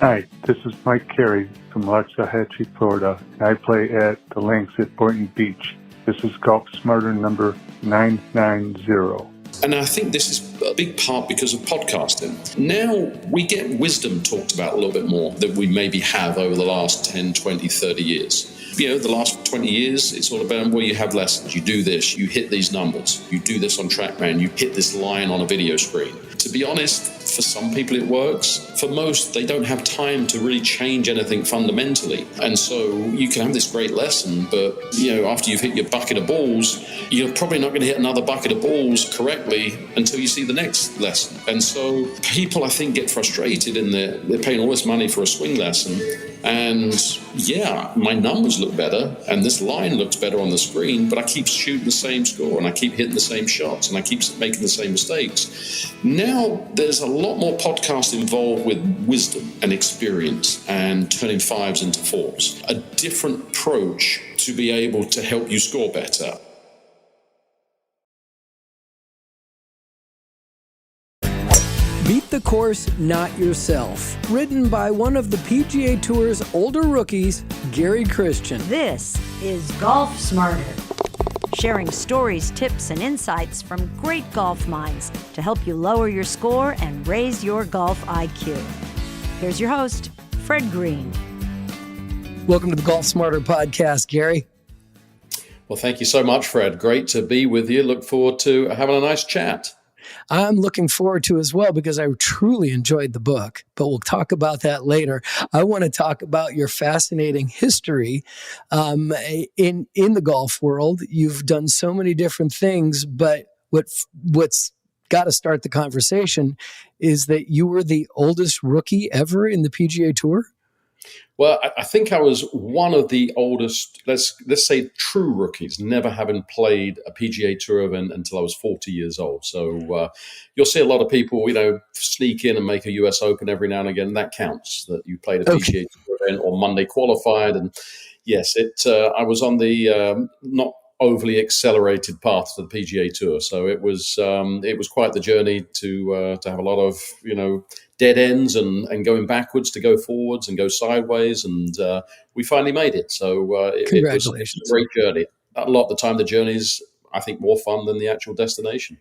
Hi, this is Mike Carey from Waxahachie, Florida, and I play at the Links at Boynton Beach. This is Golf Smarter number 990. And I think this is a big part because of podcasting. Now we get wisdom talked about a little bit more than we maybe have over the last 10, 20, 30 years. The last 20 years, it's all about, well, you have lessons, you do this, you hit these numbers, you do this on TrackMan, you hit this line on a video screen. To be honest, for some people it works. For most, they don't have time to really change anything fundamentally. And so you can have this great lesson, but, after you've hit your bucket of balls, you're probably not going to hit another bucket of balls correctly until you see the next lesson. And so people, I think, get frustrated in they're paying all this money for a swing lesson. And my numbers look better and this line looks better on the screen, but I keep shooting the same score and I keep hitting the same shots and I keep making the same mistakes. Now there's a lot more podcast involved with wisdom and experience and turning fives into fours. A different approach to be able to help you score better. Beat the course, not yourself. Written by one of the PGA Tour's older rookies, Gary Christian. This is Golf Smarter. Sharing stories, tips, and insights from great golf minds to help you lower your score and raise your golf IQ. Here's your host, Fred Green. Welcome to the Golf Smarter podcast, Gary. Well, thank you so much, Fred. Great to be with you. Look forward to having a nice chat. I'm looking forward to as well because I truly enjoyed the book, but we'll talk about that later. I want to talk about your fascinating history in the golf world. You've done so many different things, but what's got to start the conversation is that you were the oldest rookie ever in the PGA Tour. Well, I think I was one of the oldest, let's say true rookies, never having played a PGA Tour event until I was 40 years old. So you'll see a lot of people, sneak in and make a US Open every now and again. That counts, that you played a PGA Tour event or Monday qualified. And yes, I was on the not overly accelerated path to the PGA Tour. So it was quite the journey to have a lot of, dead ends and going backwards to go forwards and go sideways. And we finally made it. So congratulations. It was a great journey. A lot of the time, the journey's, I think, more fun than the actual destination.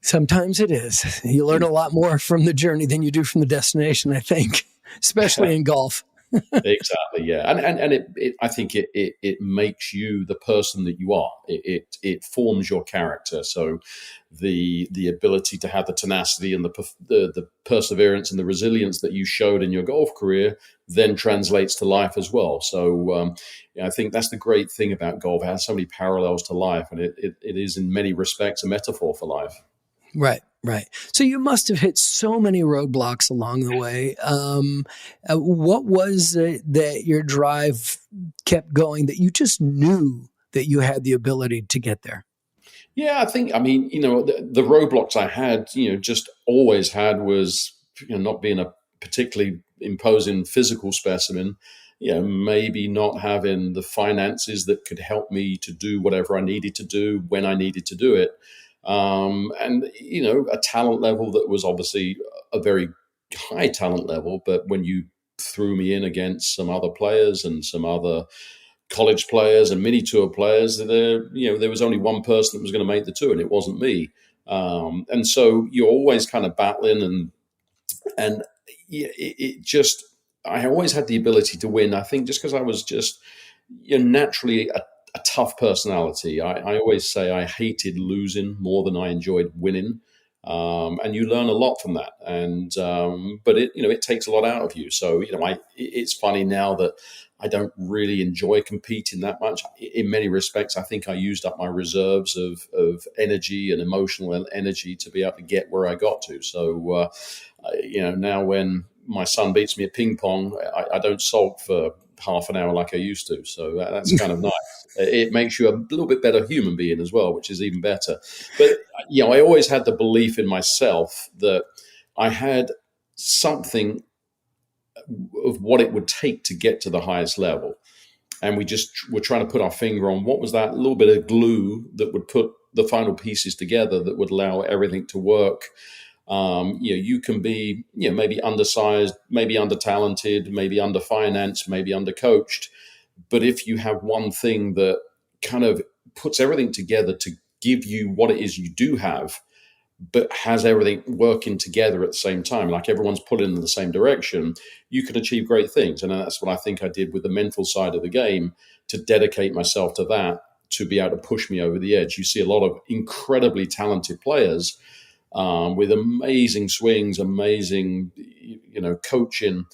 Sometimes it is. You learn a lot more from the journey than you do from the destination, I think, especially in golf. Exactly, yeah, and I think it makes you the person that you are. It forms your character. So the ability to have the tenacity and the perseverance and the resilience that you showed in your golf career then translates to life as well. So I think that's the great thing about golf. It has so many parallels to life, and it is in many respects a metaphor for life. Right. So you must have hit so many roadblocks along the way. What was it that your drive kept going that you just knew that you had the ability to get there? Yeah, the roadblocks I had, just always had was, not being a particularly imposing physical specimen, maybe not having the finances that could help me to do whatever I needed to do when I needed to do it. And a talent level that was obviously a very high talent level, but when you threw me in against some other players and some other college players and mini tour players, there was only one person that was going to make the tour, and it wasn't me. And so you're always kind of battling, and I always had the ability to win. I think just because I was just naturally a tough personality. I always say I hated losing more than I enjoyed winning. And you learn a lot from that. And, but it takes a lot out of you. So, it's funny now that I don't really enjoy competing that much. In many respects, I think I used up my reserves of energy and emotional energy to be able to get where I got to. So, now when my son beats me at ping pong, I don't sulk for half an hour like I used to. So that's kind of nice. It makes you a little bit better human being as well, which is even better. But, I always had the belief in myself that I had something of what it would take to get to the highest level. And we just were trying to put our finger on what was that little bit of glue that would put the final pieces together that would allow everything to work You can be, maybe undersized, maybe under-talented, maybe under-financed, maybe under-coached. But if you have one thing that kind of puts everything together to give you what it is you do have, but has everything working together at the same time, like everyone's pulling in the same direction, you can achieve great things. And that's what I think I did with the mental side of the game, to dedicate myself to that, to be able to push me over the edge. You see a lot of incredibly talented players with amazing swings, amazing, coaching,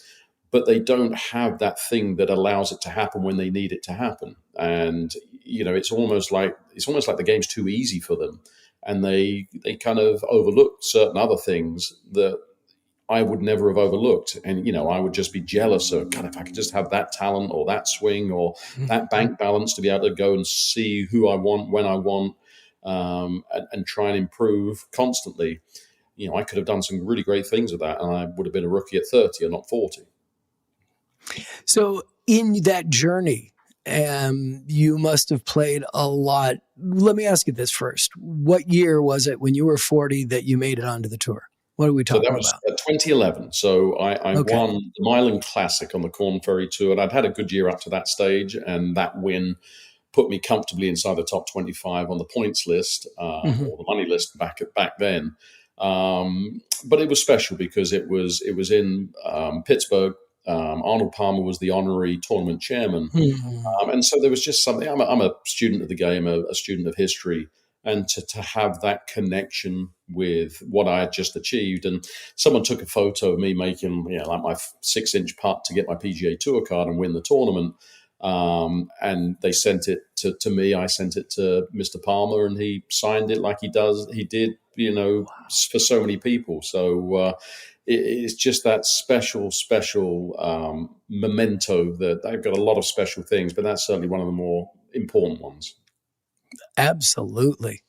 but they don't have that thing that allows it to happen when they need it to happen. And, it's almost like the game's too easy for them. And they kind of overlook certain other things that I would never have overlooked. And, I would just be jealous of, God, if I could just have that talent or that swing or that bank balance to be able to go and see who I want, when I want, and try and improve constantly. I could have done some really great things with that, and I would have been a rookie at 30 and not 40. So in that journey, you must have played a lot. Let me ask you this first. What year was it when you were 40 that you made it onto the tour? What are we talking about? So that was 2011. So I won the Milan Classic on the Corn Ferry Tour, and I'd had a good year up to that stage, and that win put me comfortably inside the top 25 on the points list, or the money list back then. But it was special because it was in Pittsburgh. Arnold Palmer was the honorary tournament chairman. And so there was just something. I'm a student of the game, a student of history, and to have that connection with what I had just achieved. And someone took a photo of me making, like my 6-inch putt to get my PGA Tour card and win the tournament. And they sent it to me. I sent it to Mr. Palmer, and he signed it like he did, for so many people. So it's just that special memento that they've got a lot of special things, but that's certainly one of the more important ones. Absolutely.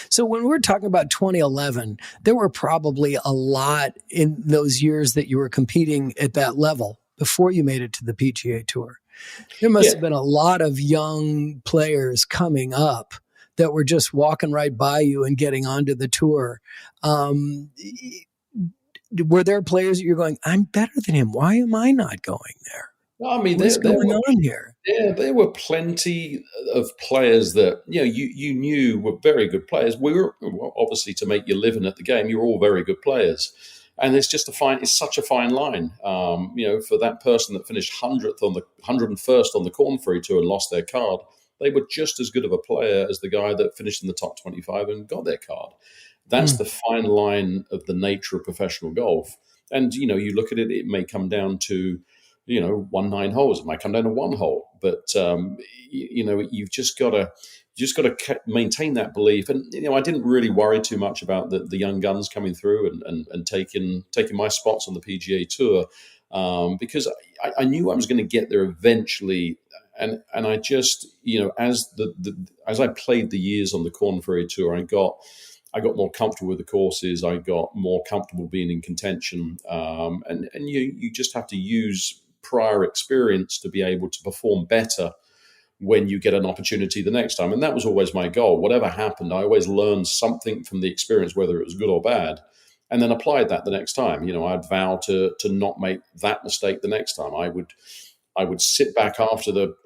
So when we're talking about 2011, there were probably a lot in those years that you were competing at that level before you made it to the PGA Tour. There must have been a lot of young players coming up that were just walking right by you and getting onto the tour. Were there players that you're going, I'm better than him? Why am I not going there? Well, I mean, what's going on here? Yeah, there were plenty of players that you knew were very good players. We were obviously, to make your living at the game, you were all very good players. And it's such a fine line, for that person that finished 100th on the 101st on the Corn Ferry Tour and lost their card. They were just as good of a player as the guy that finished in the top 25 and got their card. That's the fine line of the nature of professional golf. And, you look at it, it may come down to, 9 holes. It might come down to 1 hole. But, you've just got to maintain that belief. And, I didn't really worry too much about the young guns coming through and taking my spots on the PGA Tour, because I knew I was going to get there eventually. And I just, as I played the years on the Corn Ferry Tour, I got more comfortable with the courses. I got more comfortable being in contention. And you just have to use prior experience to be able to perform better when you get an opportunity the next time. And that was always my goal. Whatever happened, I always learned something from the experience, whether it was good or bad, and then applied that the next time. I'd vow to not make that mistake the next time. I would sit back I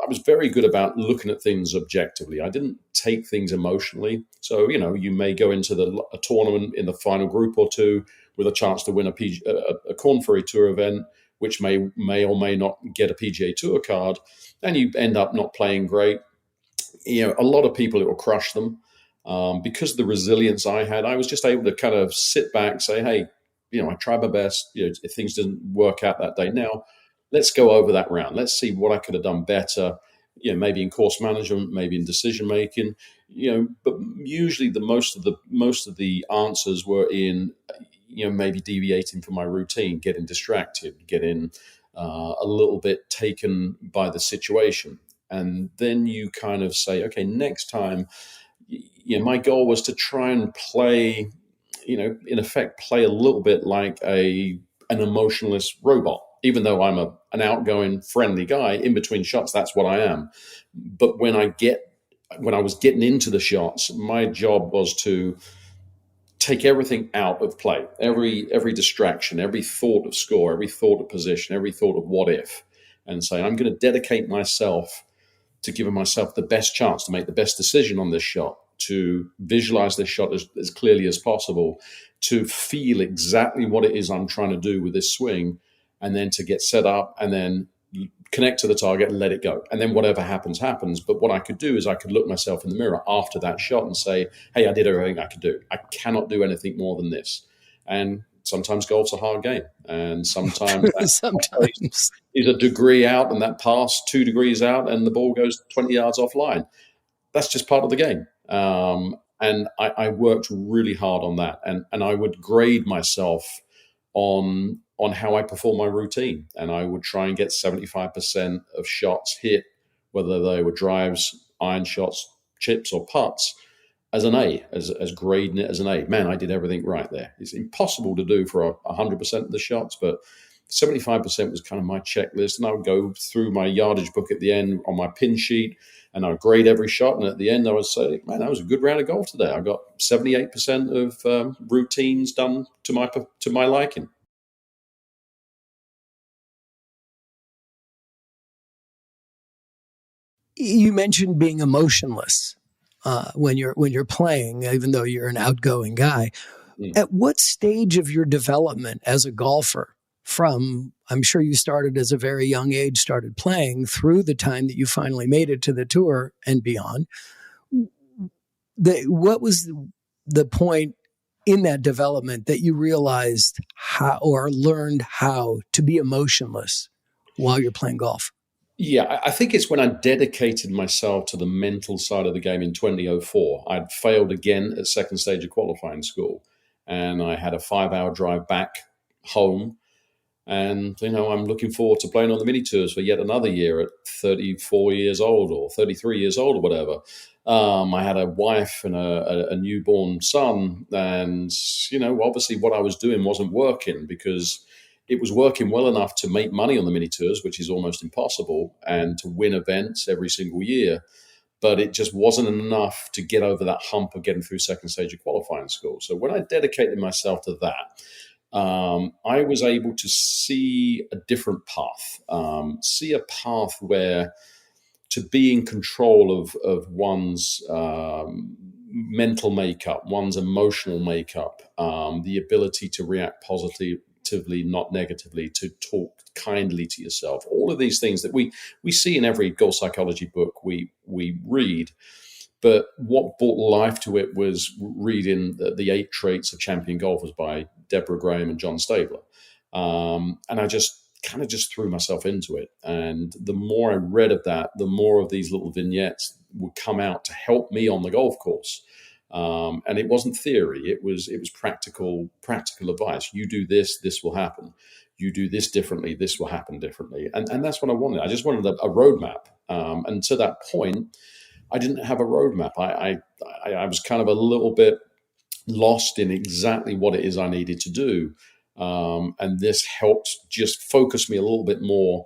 was very good about looking at things objectively. I didn't take things emotionally. So, you may go into a tournament in the final group or two with a chance to win a Corn Ferry Tour event, which may or may not get a PGA Tour card, and you end up not playing great. A lot of people, it will crush them. Because of the resilience I had, I was just able to kind of sit back, say, hey, I tried my best. If things didn't work out that day, now let's go over that round. Let's see what I could have done better. Maybe in course management, maybe in decision making. But usually most of the answers were in, maybe deviating from my routine, getting distracted, getting a little bit taken by the situation, and then you kind of say, okay, next time. My goal was to try and play, in effect, play a little bit like an emotionless robot. Even though I'm an outgoing, friendly guy, in between shots, that's what I am. But when I was getting into the shots, my job was to take everything out of play, every distraction, every thought of score, every thought of position, every thought of what if, and say, I'm going to dedicate myself to giving myself the best chance to make the best decision on this shot, to visualize this shot as clearly as possible, to feel exactly what it is I'm trying to do with this swing, and then to get set up and then connect to the target and let it go. And then whatever happens, happens. But what I could do is I could look myself in the mirror after that shot and say, hey, I did everything I could do. I cannot do anything more than this. And sometimes golf's a hard game. And sometimes sometimes is a degree out and that pass 2 degrees out and the ball goes 20 yards offline. That's just part of the game. And I worked really hard on that. And I would grade myself on how I perform my routine. And I would try and get 75% of shots hit, whether they were drives, iron shots, chips, or putts, as an A, as grading it as an A. Man, I did everything right there. It's impossible to do for 100% of the shots, but 75% was kind of my checklist. And I would go through my yardage book at the end on my pin sheet, and I would grade every shot. And at the end, I would say, man, that was a good round of golf today. I got 78% of routines done to my liking. You mentioned being emotionless when you're playing, even though you're an outgoing guy. At what stage of your development as a golfer, from I'm sure you started as a very young age, started playing through the time that you finally made it to the tour and beyond, what was the point in that development that you realized how or learned how to be emotionless while you're playing golf? Yeah, I think it's when I dedicated myself to the mental side of the game in 2004. I'd failed again at second stage of qualifying school, and I had a 5-hour drive back home. And, I'm looking forward to playing on the mini tours for yet another year at 34 years old or 33 years old or whatever. I had a wife and a newborn son, and, obviously what I was doing wasn't working, because it was working well enough to make money on the mini tours, which is almost impossible, and to win events every single year. But it just wasn't enough to get over that hump of getting through second stage of qualifying school. So when I dedicated myself to that, I was able to see a different path, see a path where to be in control of one's mental makeup, one's emotional makeup, the ability to react positively, not negatively, to talk kindly to yourself. All of these things that we see in every golf psychology book we read. But what brought life to it was reading the 8 Traits of Champion Golfers by Deborah Graham and John Stabler. And I just threw myself into it. And the more I read of that, the more of these little vignettes would come out to help me on the golf course. And it wasn't theory; it was practical advice. You do this, this will happen. You do this differently, this will happen differently. And that's what I wanted. I just wanted a roadmap. And to that point, I didn't have a roadmap. I was kind of a little bit lost in exactly what it is I needed to do. And this helped just focus me a little bit more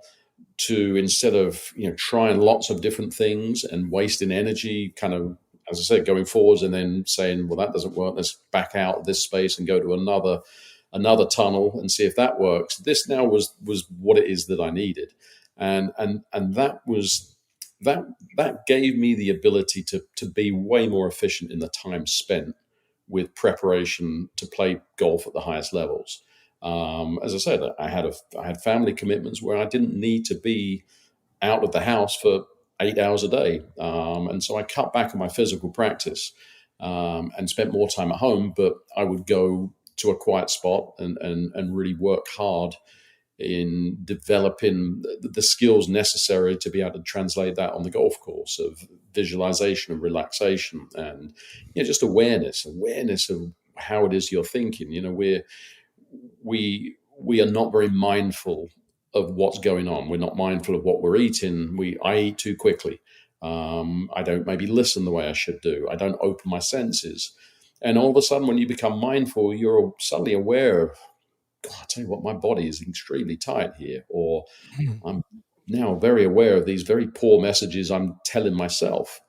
to, instead of trying lots of different things and wasting energy, kind of, as I said, going forwards and then saying, well, that doesn't work, let's back out of this space and go to another tunnel and see if that works. This now was what it is that I needed. And that gave me the ability to be way more efficient in the time spent with preparation to play golf at the highest levels. As I said, I had family commitments where I didn't need to be out of the house for 8 hours a day. And so I cut back on my physical practice and spent more time at home, but I would go to a quiet spot and really work hard in developing the skills necessary to be able to translate that on the golf course, of visualization and relaxation and just awareness of how it is you're thinking. We are not very mindful of what's going on. We're not mindful of what we're eating. I eat too quickly. I don't maybe listen the way I should do. I don't open my senses. And all of a sudden, when you become mindful, you're suddenly aware of, God, I tell you what, my body is extremely tight here. Or I'm now very aware of these very poor messages I'm telling myself.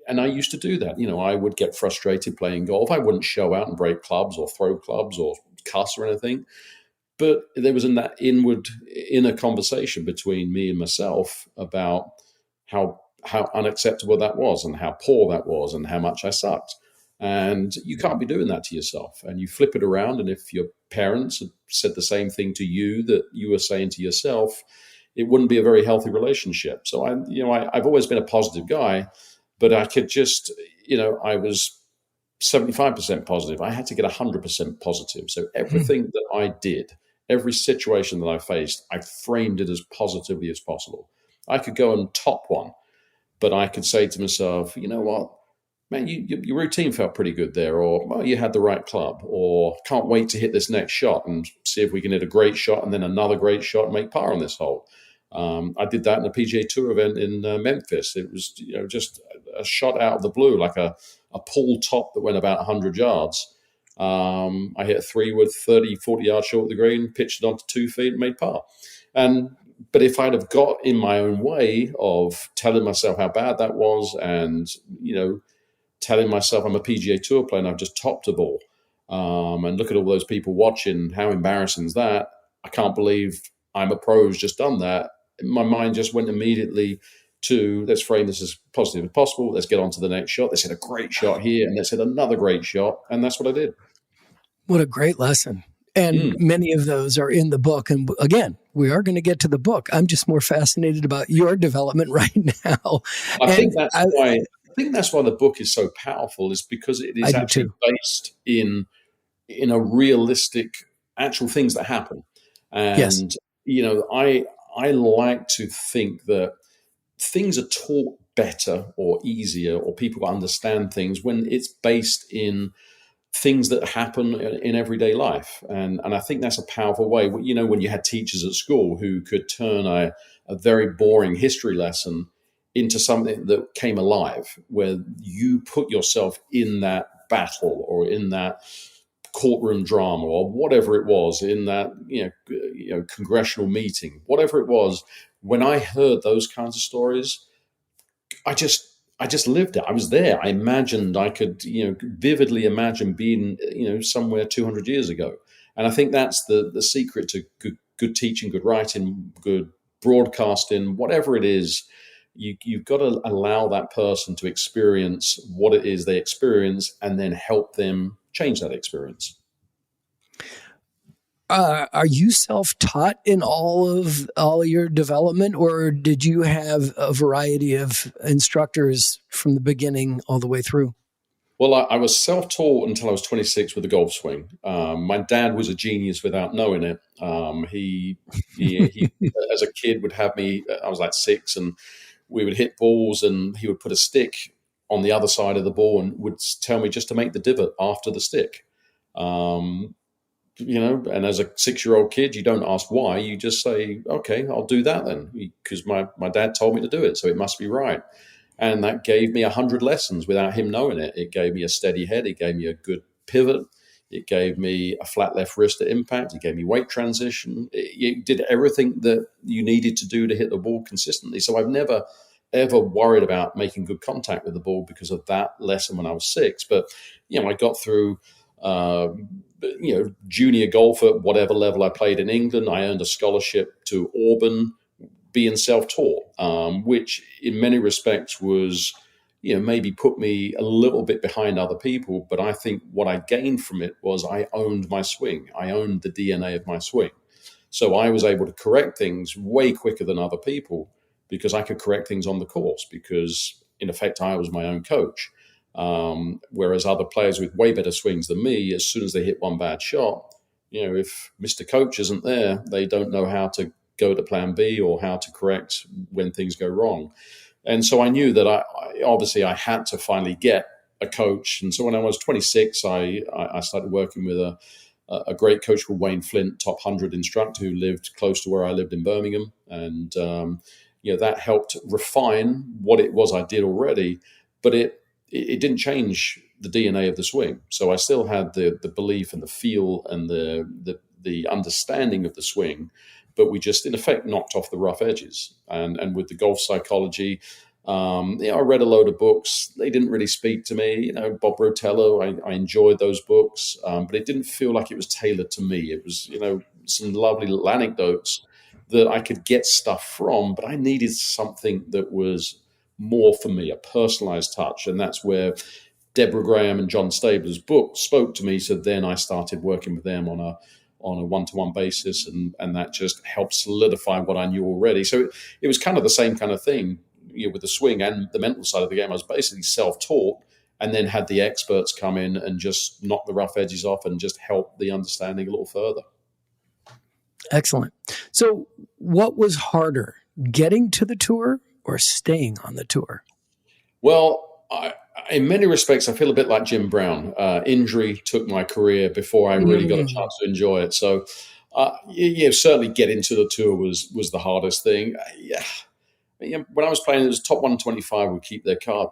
And I used to do that. I would get frustrated playing golf. I wouldn't show out and break clubs or throw clubs or cuss or anything. But there was that inner conversation between me and myself about how unacceptable that was and how poor that was and how much I sucked. And you can't be doing that to yourself. And you flip it around. And if your parents had said the same thing to you that you were saying to yourself, it wouldn't be a very healthy relationship. So I've always been a positive guy, but I could just, I was 75% positive. I had to get 100% positive. So everything that I did, every situation that I faced, I framed it as positively as possible. I could go and top one, but I could say to myself, you know what, man, your routine felt pretty good there, or well, you had the right club, or can't wait to hit this next shot and see if we can hit a great shot and then another great shot and make par on this hole. I did that in a PGA Tour event in Memphis. It was just a shot out of the blue, like a pull top that went about 100 yards. I hit a 3-wood 30, 40 yards short of the green, pitched it onto 2 feet and made par. But if I'd have got in my own way of telling myself how bad that was and, telling myself I'm a PGA Tour player and I've just topped a ball, and look at all those people watching, how embarrassing is that? I can't believe I'm a pro who's just done that. My mind just went immediately to, let's frame this as positive as possible. Let's get on to the next shot. Let's hit a great shot here and let's hit another great shot. And that's what I did. What a great lesson. And many of those are in the book. And again, we are going to get to the book. I'm just more fascinated about your development right now. I think that's why the book is so powerful, is because it is actually based in a realistic, actual things that happen. And, I like to think that things are taught better or easier, or people understand things when it's based in things that happen in everyday life. And I think that's a powerful way. When you had teachers at school who could turn a very boring history lesson into something that came alive, where you put yourself in that battle or in that courtroom drama or whatever it was, in that congressional meeting, whatever it was. When I heard those kinds of stories, I just lived it. I was there. I imagined, I could vividly imagine being somewhere 200 years ago. And I think that's the secret to good teaching, good writing, good broadcasting, whatever it is. You've got to allow that person to experience what it is they experience and then help them change that experience. Are you self-taught in all of your development, or did you have a variety of instructors from the beginning all the way through? Well, I was self-taught until I was 26 with the golf swing. My dad was a genius without knowing it. He as a kid would have me, I was like 6, and we would hit balls and he would put a stick on the other side of the ball and would tell me just to make the divot after the stick. And as a 6-year-old kid, you don't ask why. You just say, okay, I'll do that then, because my dad told me to do it, so it must be right. And that gave me 100 lessons without him knowing it. It gave me a steady head. It gave me a good pivot. It gave me a flat left wrist at impact. It gave me weight transition. It did everything that you needed to do to hit the ball consistently. So I've never, ever worried about making good contact with the ball because of that lesson when I was 6. But, I got through junior golf at whatever level I played in England. I earned a scholarship to Auburn, being self-taught, which in many respects was, maybe put me a little bit behind other people. But I think what I gained from it was I owned my swing. I owned the DNA of my swing. So I was able to correct things way quicker than other people because I could correct things on the course because, in effect, I was my own coach. Whereas other players with way better swings than me, as soon as they hit one bad shot, if Mr. Coach isn't there, they don't know how to go to plan B or how to correct when things go wrong. And so I knew that I had to finally get a coach. And so when I was 26, I started working with a great coach called Wayne Flint, top 100 instructor who lived close to where I lived in Birmingham. And, that helped refine what it was I did already, but it didn't change the DNA of the swing. So I still had the belief and the feel and the understanding of the swing, but we just, in effect, knocked off the rough edges. And with the golf psychology, I read a load of books. They didn't really speak to me. Bob Rotello, I enjoyed those books, but it didn't feel like it was tailored to me. It was, some lovely little anecdotes that I could get stuff from, but I needed something that was more for me, a personalized touch. And that's where Deborah Graham and John Stabler's book spoke to me. So then I started working with them on a one-to-one basis, and that just helped solidify what I knew already. So it was kind of the same kind of thing, with the swing and the mental side of the game. I was basically self-taught, and then had the experts come in and just knock the rough edges off and just help the understanding a little further. Excellent. So what was harder, getting to the tour or staying on the tour? Well, in many respects, I feel a bit like Jim Brown. Injury took my career before I really got a chance to enjoy it. So, certainly getting to the tour was the hardest thing. When I was playing, it was top 125 would keep their card.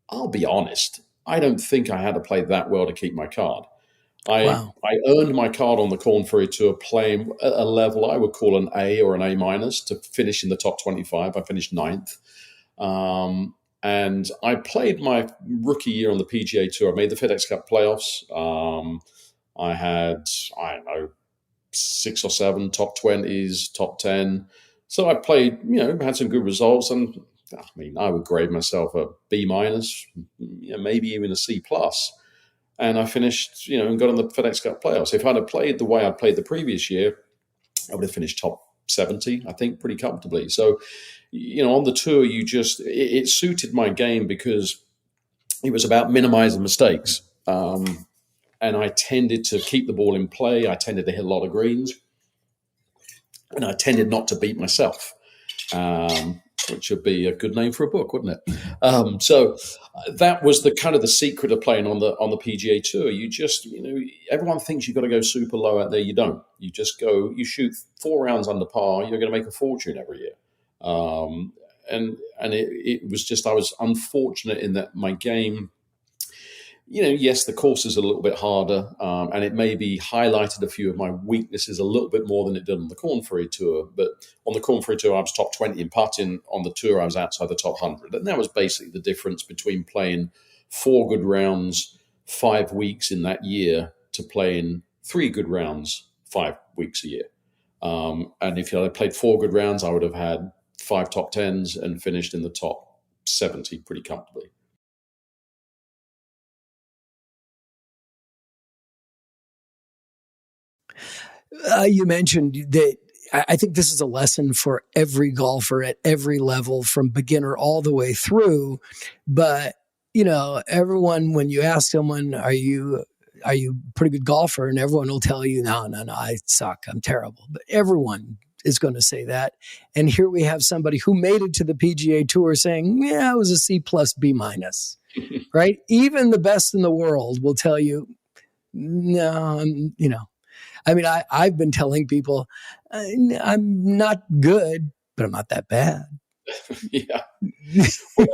I'll be honest, I don't think I had to play that well to keep my card. I earned my card on the Corn Ferry Tour playing at a level I would call an A or an A minus to finish in the top 25. I finished ninth. And I played my rookie year on the PGA Tour. I made the FedEx Cup playoffs. I had, 6 or 7 top 20s, top 10. So I played, had some good results. And I would grade myself a B minus, maybe even a C plus. And I finished, and got on the FedEx Cup playoffs. If I'd have played the way I played the previous year, I would have finished top 70, I think, pretty comfortably. So, on the tour, it suited my game because it was about minimizing mistakes. And I tended to keep the ball in play. I tended to hit a lot of greens. And I tended not to beat myself, which would be a good name for a book, wouldn't it? So that was the kind of the secret of playing on the PGA Tour. You just, everyone thinks you've got to go super low out there. You don't. You just go, you shoot 4 rounds under par, you're going to make a fortune every year. And it was just, I was unfortunate in that my game, yes, the course is a little bit harder, and it maybe highlighted a few of my weaknesses a little bit more than it did on the Corn Ferry Tour. But on the Corn Ferry Tour, I was top 20 in putting. On the tour, I was outside the top 100. And that was basically the difference between playing 4 good rounds 5 weeks in that year to playing 3 good rounds 5 weeks a year. And if I had played 4 good rounds, I would have had 5 top 10s and finished in the top 70 pretty comfortably. You mentioned that. I think this is a lesson for every golfer at every level, from beginner all the way through. But, everyone, when you ask someone, are you a pretty good golfer? And everyone will tell you, no, I suck. I'm terrible. But everyone is going to say that. And here we have somebody who made it to the PGA Tour saying, yeah, I was a C plus B minus, right? Even the best in the world will tell you, no, I've been telling people I'm not good, but I'm not that bad. Yeah. Well,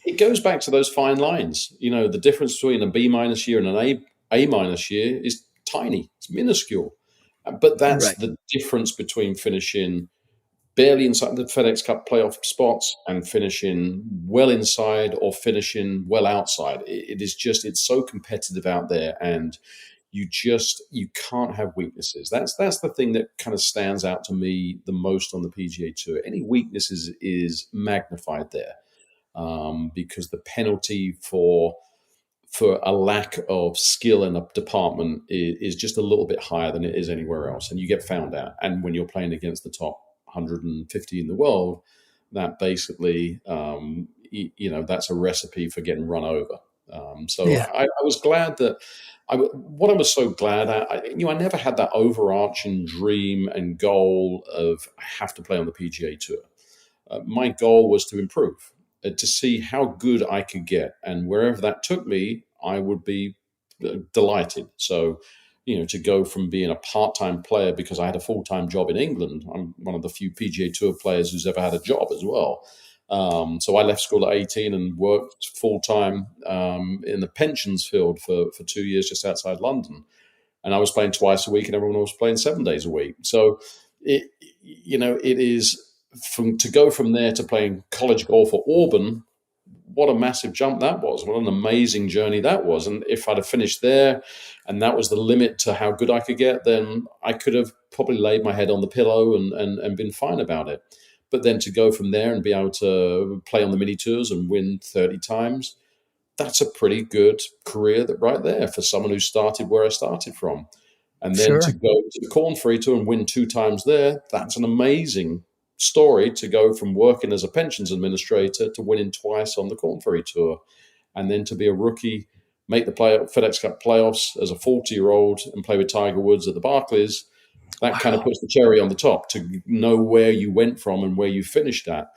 it goes back to those fine lines. The difference between a B minus year and an A minus year is tiny. It's minuscule. But that's right. The difference between finishing barely inside the FedEx Cup playoff spots and finishing well inside or finishing well outside. It's so competitive out there, and you can't have weaknesses. That's the thing that kind of stands out to me the most on the PGA Tour. Any weaknesses is magnified there, because the penalty for a lack of skill in a department is just a little bit higher than it is anywhere else, and you get found out. And when you're playing against the top 150 in the world, that basically, that's a recipe for getting run over. I was glad that what I was so glad at, I never had that overarching dream and goal of I have to play on the PGA Tour. My goal was to improve, to see how good I could get, and wherever that took me, I would be delighted. So, to go from being a part-time player, because I had a full-time job in England, I'm one of the few PGA Tour players who's ever had a job as well. So I left school at 18 and worked full-time in the pensions field for 2 years just outside London. And I was playing twice a week and everyone was playing 7 days a week. So, it is to go from there to playing college golf at Auburn, what a massive jump that was. What an amazing journey that was. And if I'd have finished there and that was the limit to how good I could get, then I could have probably laid my head on the pillow and been fine about it. But then to go from there and be able to play on the mini tours and win 30 times, that's a pretty good career right there for someone who started where I started from. And then to go to the Corn Ferry Tour and win 2 times there, that's an amazing story, to go from working as a pensions administrator to winning twice on the Corn Ferry Tour. And then to be a rookie, make the FedEx Cup playoffs as a 40-year-old and play with Tiger Woods at the Barclays. That kind of puts the cherry on the top, to know where you went from and where you finished at.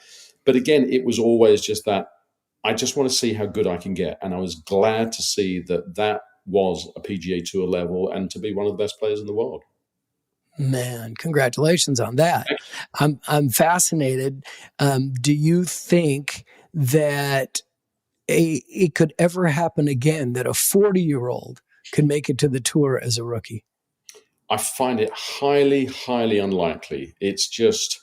But again, it was always just that I just want to see how good I can get. And I was glad to see that was a PGA Tour level and to be one of the best players in the world. Man, congratulations on that. I'm fascinated. Do you think that it could ever happen again that a 40-year-old could make it to the tour as a rookie? I find it highly, highly unlikely. It's just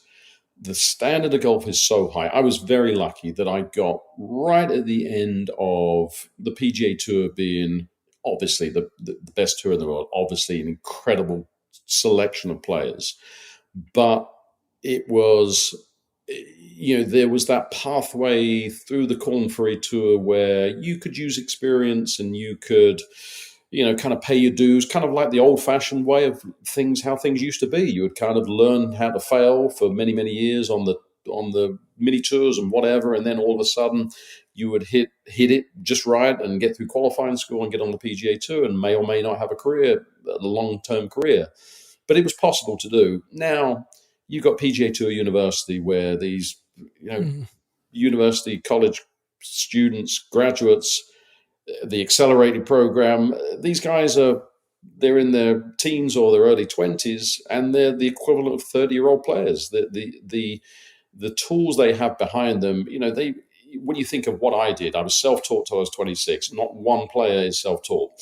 the standard of golf is so high. I was very lucky that I got right at the end of the PGA Tour being obviously the best tour in the world, obviously an incredible selection of players. But it was, there was that pathway through the Corn Ferry Tour where you could use experience and you could, kind of pay your dues, kind of like the old-fashioned way of things, how things used to be. You would kind of learn how to fail for many, many years on the mini tours and whatever, and then all of a sudden you would hit it just right and get through qualifying school and get on the PGA Tour and may or may not have a long-term career. But it was possible to do. Now you've got PGA Tour University, where these, university college students, graduates, the accelerated program, these guys they're in their teens or their early 20s, and they're the equivalent of 30-year-old players. The tools they have behind them, when you think of what I did, I was self-taught till I was 26. Not one player is self-taught.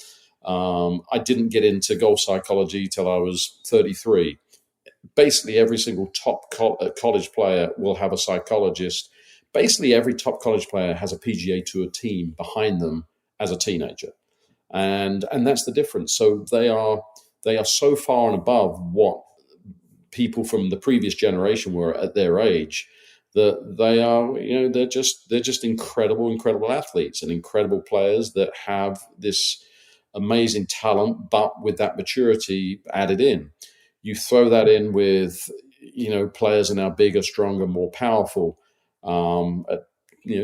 I didn't get into golf psychology till I was 33. Basically, every single top college player will have a psychologist. Basically, every top college player has a PGA Tour team behind them as a teenager. And that's the difference. So they are so far and above what people from the previous generation were at their age, that they are, they're just incredible athletes and incredible players that have this amazing talent, but with that maturity added in. You throw that in with, players are now bigger, stronger, more powerful. At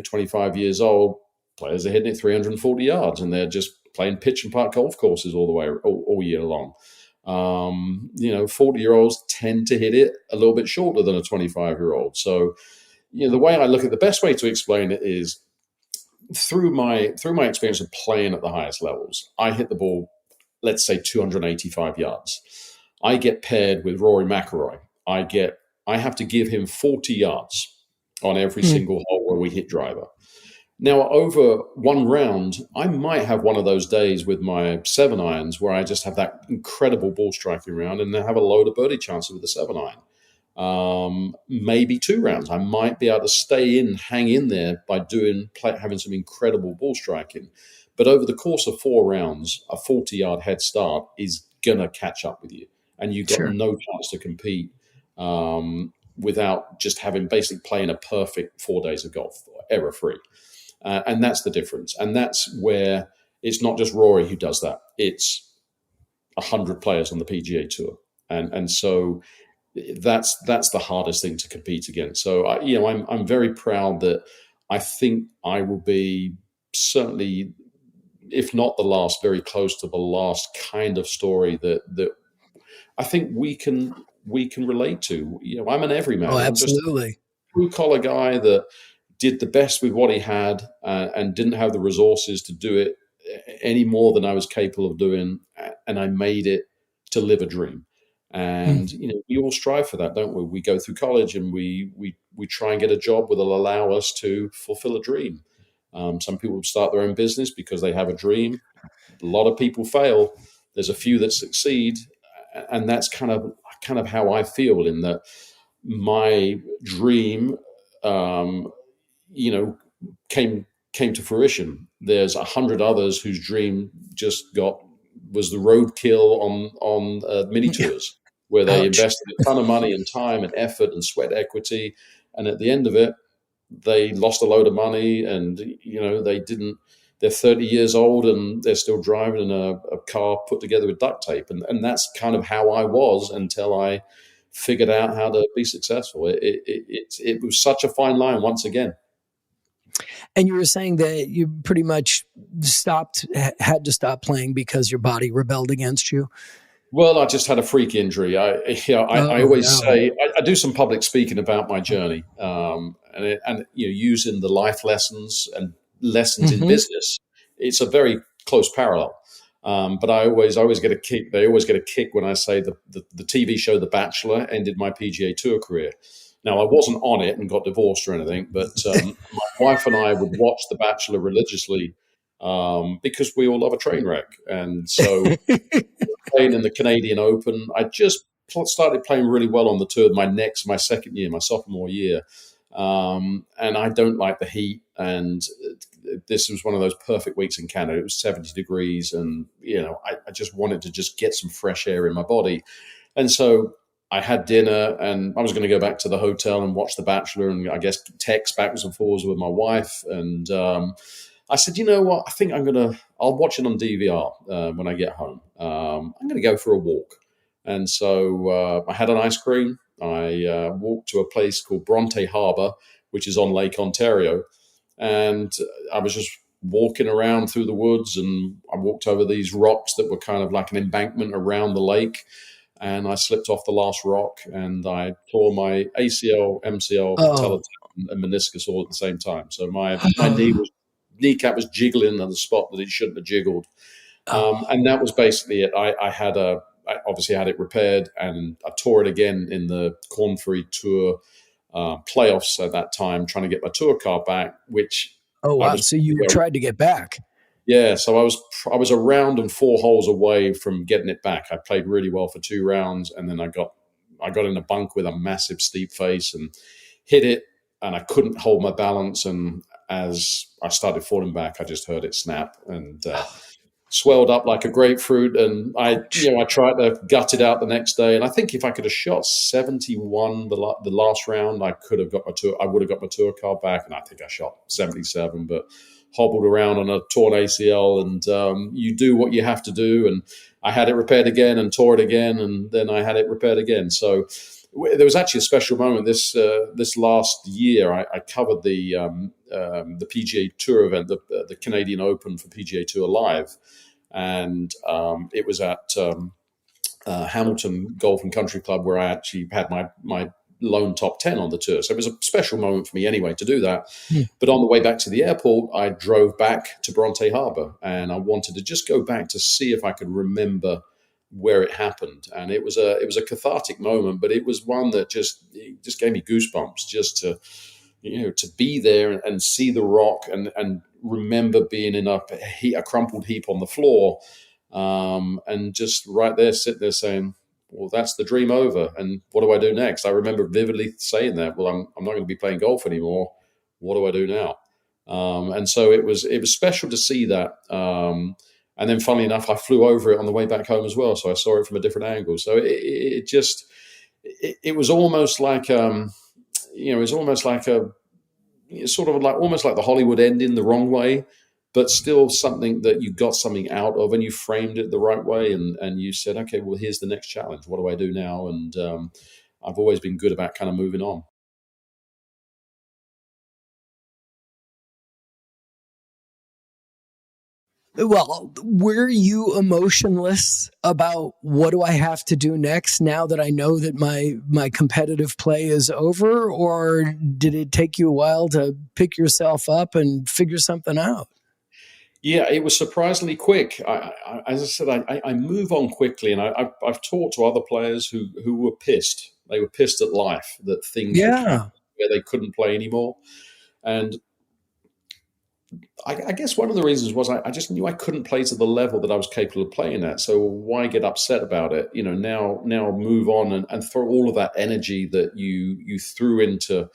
25 years old, players are hitting it 340 yards, and they're just playing pitch and putt golf courses all year long. 40-year-olds tend to hit it a little bit shorter than a 25-year-old. So, the way I look at the best way to explain it is through my experience of playing at the highest levels. I hit the ball, let's say 285 yards. I get paired with Rory McIlroy. I have to give him 40 yards on every single hole where we hit driver. Now, over one round, I might have one of those days with my 7 irons where I just have that incredible ball striking round and then have a load of birdie chances with the 7 iron. Maybe 2 rounds, I might be able to hang in there by having some incredible ball striking. But over the course of 4 rounds, a 40-yard head start is going to catch up with you. And you've got no chance to compete without just basically playing a perfect 4 days of golf, error-free. And that's the difference. And that's where it's not just Rory who does that. It's 100 players on the PGA Tour. And so that's the hardest thing to compete against. So, I'm very proud that I think I will be certainly, if not the last, very close to the last kind of story that I think we can relate to. I'm an everyman. Oh, absolutely. I'm just a blue-collar guy that did the best with what he had and didn't have the resources to do it any more than I was capable of doing. And I made it to live a dream. And, we all strive for that, don't we? We go through college and we try and get a job that will allow us to fulfill a dream. Some people start their own business because they have a dream. A lot of people fail. There's a few that succeed. And that's kind of how I feel, in that my dream, um, you know, came to fruition. There's 100 others whose dream was the roadkill on mini tours, where they Ouch. invested a ton of money and time and effort and sweat equity, and at the end of it, they lost a load of money, and they didn't. They're 30 years old and they're still driving in a car put together with duct tape, and that's kind of how I was until I figured out how to be successful. It was such a fine line once again. And you were saying that you pretty much had to stop playing because your body rebelled against you. Well, I just had a freak injury. I always say I do some public speaking about my journey, and using the life lessons and lessons in business. It's a very close parallel. But I always get a kick. They always get a kick when I say the TV show The Bachelor ended my PGA Tour career. Now, I wasn't on it and got divorced or anything, but my wife and I would watch The Bachelor religiously because we all love a train wreck, and so. Playing in the Canadian Open. I just started playing really well on the tour my second year, my sophomore year. And I don't like the heat. And this was one of those perfect weeks in Canada. It was 70 degrees. And, I just wanted to just get some fresh air in my body. And so I had dinner and I was going to go back to the hotel and watch The Bachelor and I guess text backwards and forwards with my wife. And I said, you know what? I think I'll watch it on DVR when I get home. I'm going to go for a walk. And so I had an ice cream. I walked to a place called Bronte Harbour, which is on Lake Ontario. And I was just walking around through the woods and I walked over these rocks that were kind of like an embankment around the lake. And I slipped off the last rock and I tore my ACL, MCL, patella tendon, and meniscus all at the same time. So my kneecap was jiggling on the spot that it shouldn't have jiggled. And that was basically it. I obviously had it repaired and I tore it again in the Corn Ferry Tour playoffs at that time, trying to get my tour card back, which. Oh, wow. So you tried to get back. Yeah. So I was a round and 4 holes away from getting it back. I played really well for 2 rounds. And then I got in a bunk with a massive steep face and hit it. And I couldn't hold my balance. And as I started falling back, I just heard it snap and swelled up like a grapefruit. And I tried to gut it out the next day. And I think if I could have shot 71 the last round, I would have got my tour card back. And I think I shot 77, but hobbled around on a torn ACL. And you do what you have to do. And I had it repaired again and tore it again. And then I had it repaired again. So there was actually a special moment this last year. I covered the PGA Tour event, the Canadian Open for PGA Tour Live, and it was at Hamilton Golf and Country Club where I actually had my lone top 10 on the tour. So it was a special moment for me anyway to do that. But on the way back to the airport, I drove back to Bronte Harbour and I wanted to just go back to see if I could remember where it happened. And it was a cathartic moment, but it was one that just gave me goosebumps just to be there and see the rock and remember being in a crumpled heap on the floor. And just right there, sitting there saying, well, that's the dream over. And what do I do next? I remember vividly saying that, well, I'm not going to be playing golf anymore. What do I do now? And so it was special to see that. And then funnily enough, I flew over it on the way back home as well. So I saw it from a different angle. So it was almost like, it was almost like almost like the Hollywood ending the wrong way, but still something that you got something out of and you framed it the right way. And you said, okay, well, here's the next challenge. What do I do now? And I've always been good about kind of moving on. Well, were you emotionless about what do I have to do next now that I know that my competitive play is over? Or did it take you a while to pick yourself up and figure something out? Yeah, it was surprisingly quick. As I said, I move on quickly, and I've talked to other players who were pissed. They were pissed at life that things were where they couldn't play anymore. And I guess one of the reasons was I just knew I couldn't play to the level that I was capable of playing at. So why get upset about it? Now move on and throw all of that energy that you threw into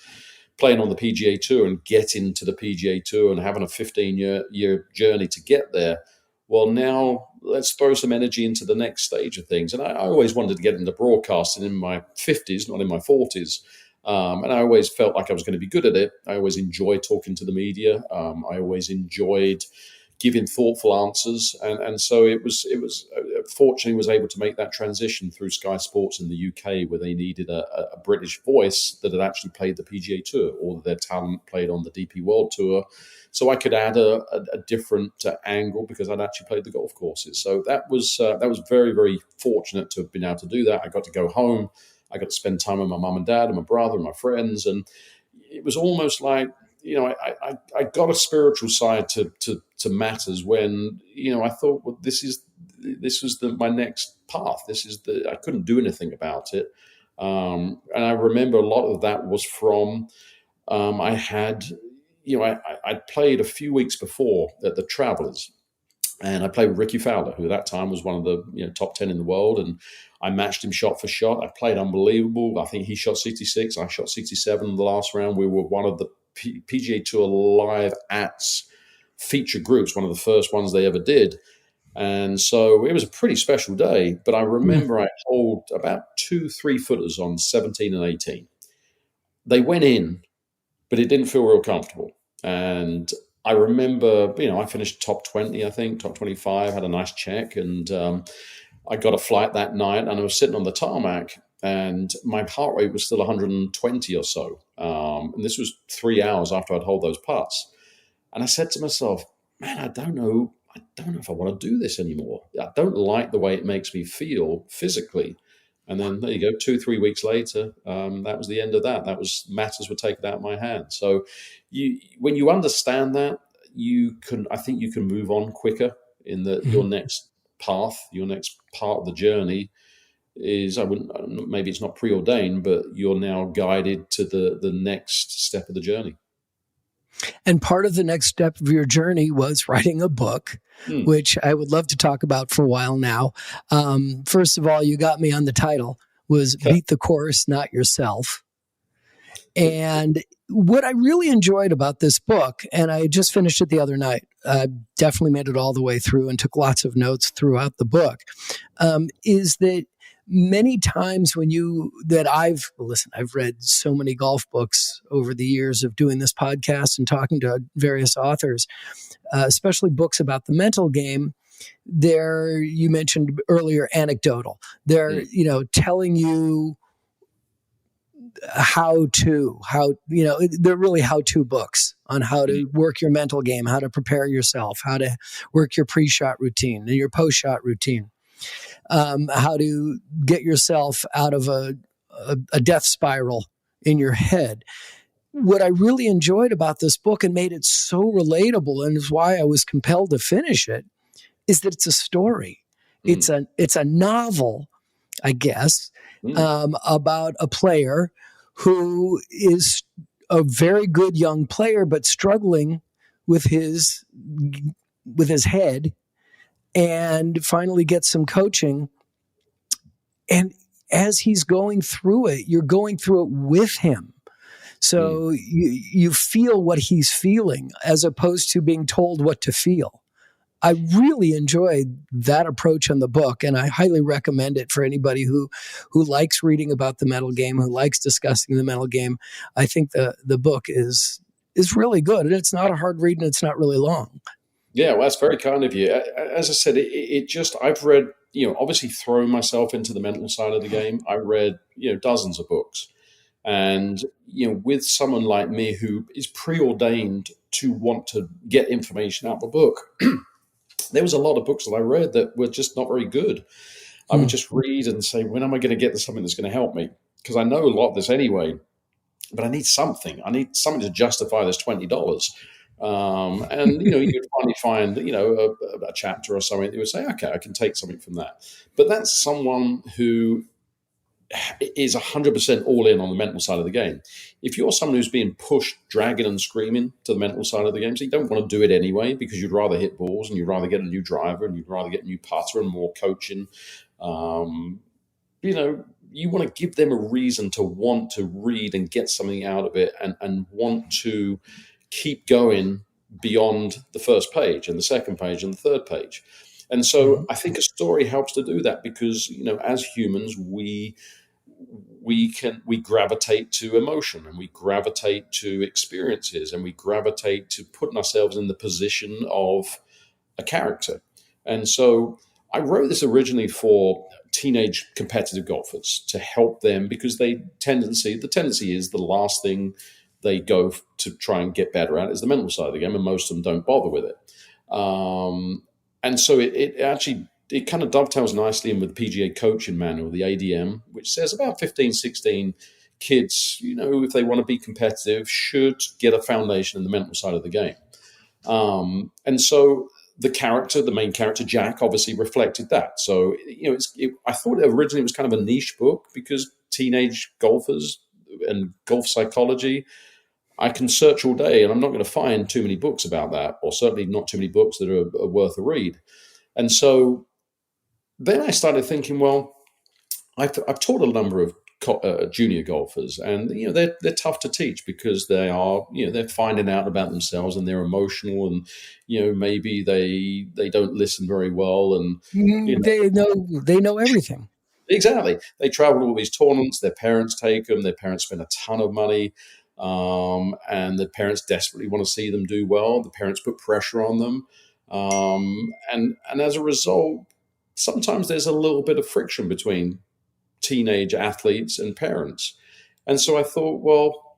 playing on the PGA Tour and getting to the PGA Tour and having a 15-year journey to get there. Well, now let's throw some energy into the next stage of things. And I always wanted to get into broadcasting in my 50s, not in my 40s. And I always felt like I was going to be good at it. I always enjoyed talking to the media. I always enjoyed giving thoughtful answers. And so it was fortunately was able to make that transition through Sky Sports in the UK, where they needed a British voice that had actually played the PGA Tour, or their talent played on the DP World Tour. So I could add a different angle because I'd actually played the golf courses. So that was very, very fortunate to have been able to do that. I got to go home. I got to spend time with my mum and dad and my brother and my friends. And it was almost like, I got a spiritual side to matters when, I thought, well, this was my next path. I couldn't do anything about it. And I remember a lot of that was from, I'd played a few weeks before at the Travelers, and I played with Ricky Fowler, who at that time was one of the top 10 in the world, and I matched him shot for shot. I played unbelievable. I think he shot 66. I shot 67 in the last round. We were one of the PGA Tour live ats feature groups, one of the first ones they ever did. And so it was a pretty special day. But I remember I holed about 2-3 footers on 17 and 18. They went in, but it didn't feel real comfortable. And I remember, I finished top 20, I think, top 25, had a nice check. And I got a flight that night, and I was sitting on the tarmac, and my heart rate was still 120 or so. And this was 3 hours after I'd holed those putts. And I said to myself, man, I don't know if I want to do this anymore. I don't like the way it makes me feel physically. And then there you go, 2-3 weeks later, that was the end of that. Matters were taken out of my hands. So when you understand that, I think you can move on quicker in your next path, your next part of the journey is, maybe it's not preordained, but you're now guided to the next step of the journey. And part of the next step of your journey was writing a book, which I would love to talk about for a while now. First of all, you got me on the title, was Beat the Course, Not Yourself. And what I really enjoyed about this book, and I just finished it the other night, definitely made it all the way through and took lots of notes throughout the book, is that many times I've read so many golf books over the years of doing this podcast and talking to various authors, especially books about the mental game. You mentioned earlier, anecdotal. They're, telling you they're really how-to books on how to work your mental game, how to prepare yourself, how to work your pre-shot routine and your post-shot routine. How to get yourself out of a death spiral in your head. What I really enjoyed about this book and made it so relatable, and is why I was compelled to finish it, is that it's a story. It's a novel, I guess, about a player who is a very good young player, but struggling with his head, and finally gets some coaching. And as he's going through it, you're going through it with him. So you feel what he's feeling as opposed to being told what to feel. I really enjoyed that approach on the book, and I highly recommend it for anybody who likes reading about the mental game, who likes discussing the mental game. I think the book is really good, and it's not a hard read, and it's not really long. Yeah, well, that's very kind of you. As I said, I've read, obviously thrown myself into the mental side of the game. I read, dozens of books. And, with someone like me who is preordained to want to get information out of a book, there was a lot of books that I read that were just not very good. I would just read and say, when am I going to get to something that's going to help me? Because I know a lot of this anyway, but I need something. I need something to justify this $20. And you'd finally find a chapter or something that would say, okay, I can take something from that. But that's someone who is 100% all in on the mental side of the game. If you're someone who's being pushed, dragging and screaming to the mental side of the game, so you don't want to do it anyway because you'd rather hit balls and you'd rather get a new driver and you'd rather get a new putter and more coaching, um, you want to give them a reason to want to read and get something out of it and want to keep going beyond the first page and the second page and the third page. And so I think a story helps to do that because, as humans, we gravitate to emotion and we gravitate to experiences and we gravitate to putting ourselves in the position of a character. And so I wrote this originally for teenage competitive golfers to help them because the tendency is the last thing they go to try and get better at is the mental side of the game, and most of them don't bother with it. And so it kind of dovetails nicely in with the PGA coaching manual, the ADM, which says about 15, 16 kids, if they want to be competitive, should get a foundation in the mental side of the game. And so the main character, Jack, obviously reflected that. So, I thought originally it was kind of a niche book because teenage golfers and golf psychology, I can search all day and I'm not going to find too many books about that, or certainly not too many books that are worth a read. And so then I started thinking, well, I've taught a number of junior golfers, and they're tough to teach because they are they're finding out about themselves and they're emotional, and maybe they don't listen very well, and they know everything. Exactly. They travel to all these tournaments. Their parents take them. Their parents spend a ton of money, and the parents desperately want to see them do well. The parents put pressure on them, and as a result, sometimes there's a little bit of friction between teenage athletes and parents. And so I thought, well,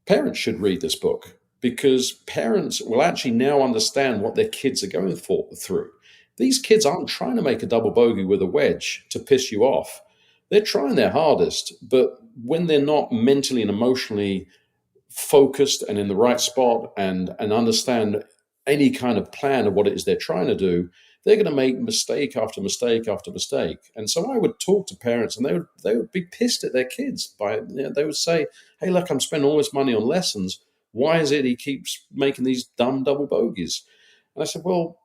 parents should read this book because parents will actually now understand what their kids are going through. These kids aren't trying to make a double bogey with a wedge to piss you off. They're trying their hardest, but when they're not mentally and emotionally focused and in the right spot and understand any kind of plan of what it is they're trying to do, they're going to make mistake after mistake after mistake. And so I would talk to parents, and they would be pissed at their kids. They would say, "Hey, look, I'm spending all this money on lessons. Why is it he keeps making these dumb double bogeys?" And I said, "Well,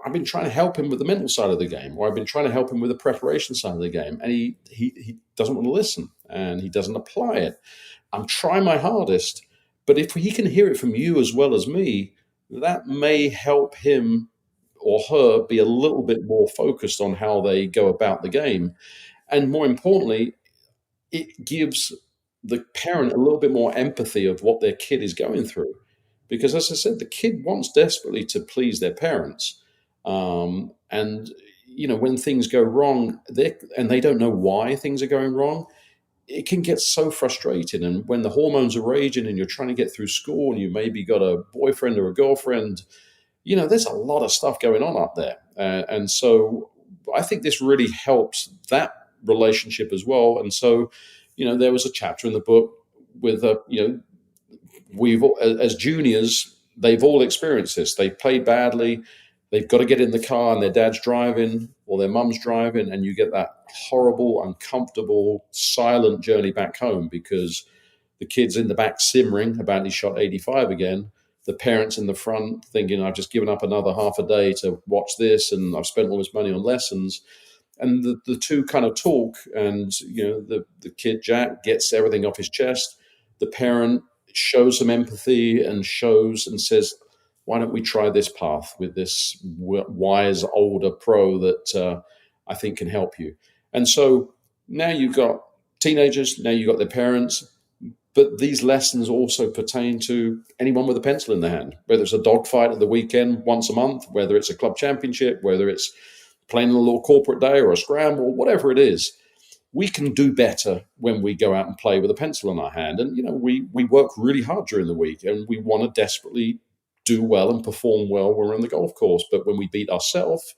I've been trying to help him with the mental side of the game, or I've been trying to help him with the preparation side of the game, and he doesn't want to listen, and he doesn't apply it. I'm trying my hardest, but if he can hear it from you as well as me, that may help him or her be a little bit more focused on how they go about the game. And more importantly, it gives the parent a little bit more empathy of what their kid is going through. Because as I said, the kid wants desperately to please their parents. And, when things go wrong, and they don't know why things are going wrong, it can get so frustrating. And when the hormones are raging and you're trying to get through school and you maybe got a boyfriend or a girlfriend, there's a lot of stuff going on up there. And so I think this really helps that relationship as well. And so, there was a chapter in the book with, as juniors, they've all experienced this. They've played badly. They've got to get in the car and their dad's driving or their mum's driving, and you get that horrible, uncomfortable, silent journey back home because the kid's in the back simmering about he shot 85 again. The parents in the front thinking, I've just given up another half a day to watch this and I've spent all this money on lessons. And the two kind of talk, and, the kid, Jack, gets everything off his chest. The parent shows some empathy and says, why don't we try this path with this wise older pro that I think can help you? And so now you've got teenagers, now you've got their parents, but these lessons also pertain to anyone with a pencil in their hand, whether it's a dogfight at the weekend once a month, whether it's a club championship, whether it's playing a little corporate day or a scramble, whatever it is. We can do better when we go out and play with a pencil in our hand. And, we work really hard during the week and we want to desperately do well and perform well when we're on the golf course. But when we beat ourselves